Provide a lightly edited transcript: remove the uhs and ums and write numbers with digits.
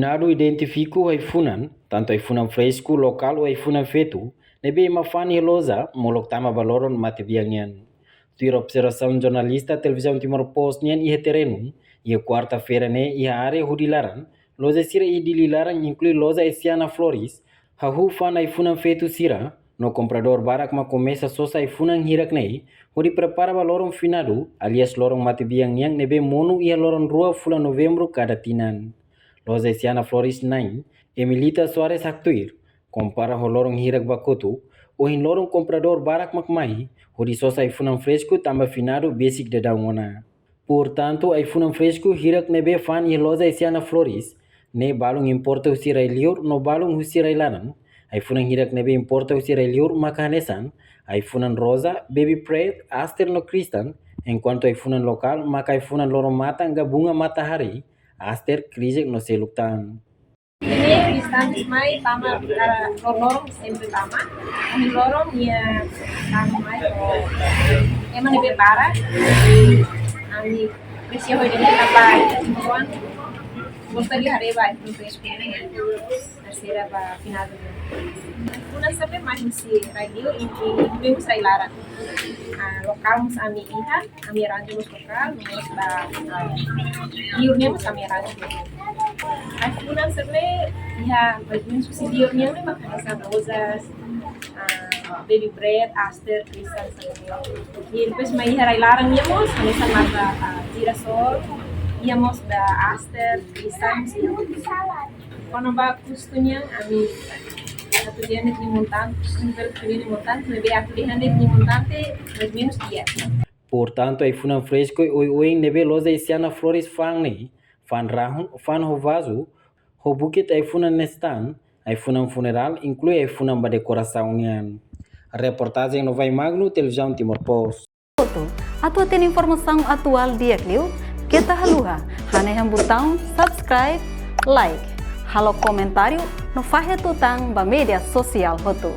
Finado identifico haifunan, tanto haifunan fresco local ou haifunan feto, nebe mafani loza molok tama baloron matibiangian. Tuir observação jornalista televisão Timor-Poste nian ia terenu, ia quarta-feira ne ia área hudilaran, loza sira i dililaran inclui loza Esiana Flores, hahu fan haifunan feto sira, no comprador barak ma começa sosa haifunan hirak nei, hudi prepara baloron finado, alias lorong matibiangian nebe mono ia loron rua fula novembro kada tinan. Loza Esiana Flores 9, Emilita Soares Actuir, compara ho lorong hirak bakoto, o hin lorong comprador barak makmai, hodi sosa ifunan fresco tamba finado basic de daungona. Portanto, ifunan fresco hirak nebe fan i loza Esiana Flores, ne balong importa usirai liur no balong usirai lanan, ifunan hirak nebe importa usirai liur makanesan, ifunan rosa, baby pret, aster no kristan, enquanto ifunan lokal maka ifunan lorong mata nga bunga matahari, aster krizek no seluktan. Ini distansi mai tama para lorong sempre tama. Kami lorong ya tama mai emang lebih parah. Kami presio hoy ini tambah semua. Gusto di hari ba itu presio ini. Terserah ba final. Una sabe mais si radio ini vemos ailaran. Lokal mus ami ikan, ami ranjo mus lokal, mus ba iurnya mus ami ranjo. Aku nang sebenarnya ya bagian subsidiarnya nih makan rosas, baby bread, aster, kristal sampai. Jadi pas mai harai larang ya mos, kami mata girasol, ya mos da aster, kristal sih. Kalau bagus tuhnya, kami satu dia nih montan, sumber dia montan, lebih aku dia nih montan teh minus dia. Portanto, ai funan fresco oi nebe loza Esiana Flores fan nei, fan rahun, fan hovazu, ho bukit ai funan nestan, ai funan funeral, inclui ai funan ba decoração nian. Reportagem no Vai Magno, televisão Timor-Poste. Atau tem informação atual dia kliu, kita haluha, hane botão subscribe, like, halo comentário, no fahe tutang ba media sosial hotu.